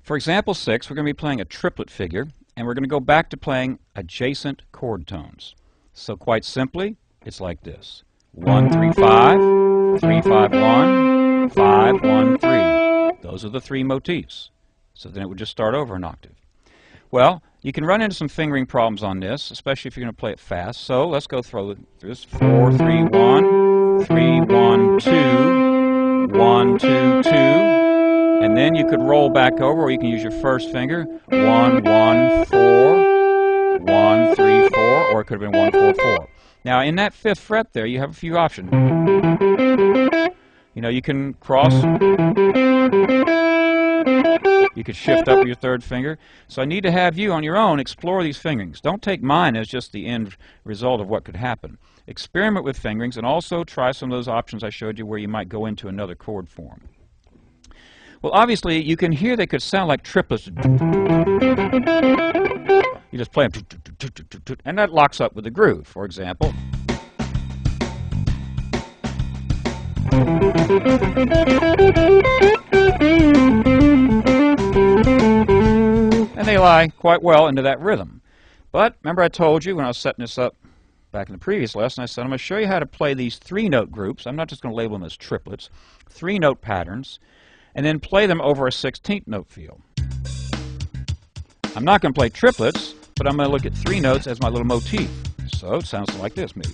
For example 6, we're going to be playing a triplet figure, and we're going to go back to playing adjacent chord tones. So quite simply, it's like this. 1, 3, 5, 3, 5, 1, 5, 1, 3. Those are the three motifs. So then it would just start over an octave. Well, you can run into some fingering problems on this, especially if you're going to play it fast. So let's go through this. 4, 3, 1, 3, 1, 2, 1, 2, 2. And then you could roll back over, or you can use your first finger. 1, 1, 4, 1, 3, 4, or it could have been 1, 4, 4. Now, in that 5th fret there, you have a few options. You know, you can cross. You could shift up with your 3rd finger. So I need to have you, on your own, explore these fingerings. Don't take mine as just the end result of what could happen. Experiment with fingerings, and also try some of those options I showed you where you might go into another chord form. Well, obviously, you can hear they could sound like triplets. You just play them, and that locks up with the groove. For example, and they lie quite well into that rhythm. But remember, I told you when I was setting this up back in the previous lesson, I said I'm going to show you how to play these 3-note groups. I'm not just going to label them as triplets, 3-note patterns, and then play them over a 16th note feel. I'm not going to play triplets, but I'm going to look at 3 notes as my little motif. So it sounds like this, maybe.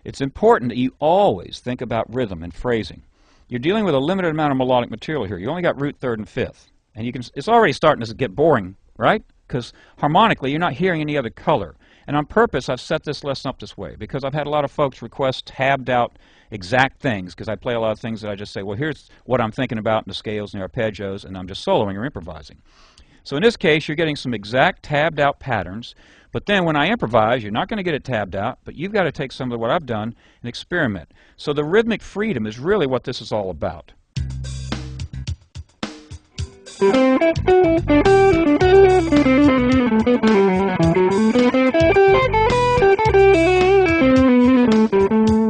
It's important that you always think about rhythm and phrasing. You're dealing with a limited amount of melodic material here. You only got root, 3rd, and 5th. And it's already starting to get boring, right? Because harmonically, you're not hearing any other color. And on purpose, I've set this lesson up this way because I've had a lot of folks request tabbed out exact things, because I play a lot of things that I just say, well, here's what I'm thinking about in the scales and the arpeggios, and I'm just soloing or improvising. So in this case, you're getting some exact tabbed out patterns, but then when I improvise, you're not going to get it tabbed out, but you've got to take some of what I've done and experiment. So the rhythmic freedom is really what this is all about.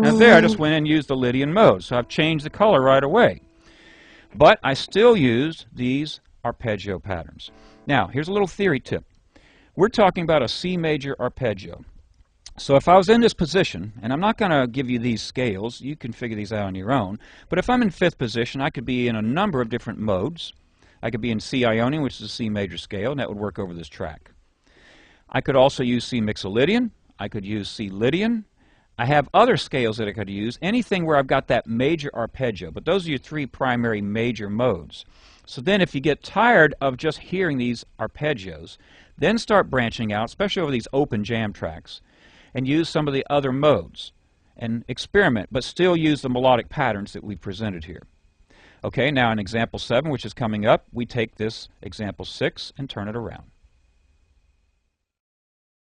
Now there, I just went and used the Lydian mode, so I've changed the color right away. But I still used these arpeggio patterns. Now, here's a little theory tip. We're talking about a C major arpeggio. So if I was in this position, and I'm not going to give you these scales, you can figure these out on your own, but if I'm in 5th position, I could be in a number of different modes. I could be in C Ionian, which is a C major scale, and that would work over this track. I could also use C Mixolydian. I could use C Lydian. I have other scales that I could use, anything where I've got that major arpeggio, but those are your 3 primary major modes. So then if you get tired of just hearing these arpeggios, then start branching out, especially over these open jam tracks, and use some of the other modes and experiment, but still use the melodic patterns that we presented here. Okay, now in example 7, which is coming up, we take this example 6 and turn it around.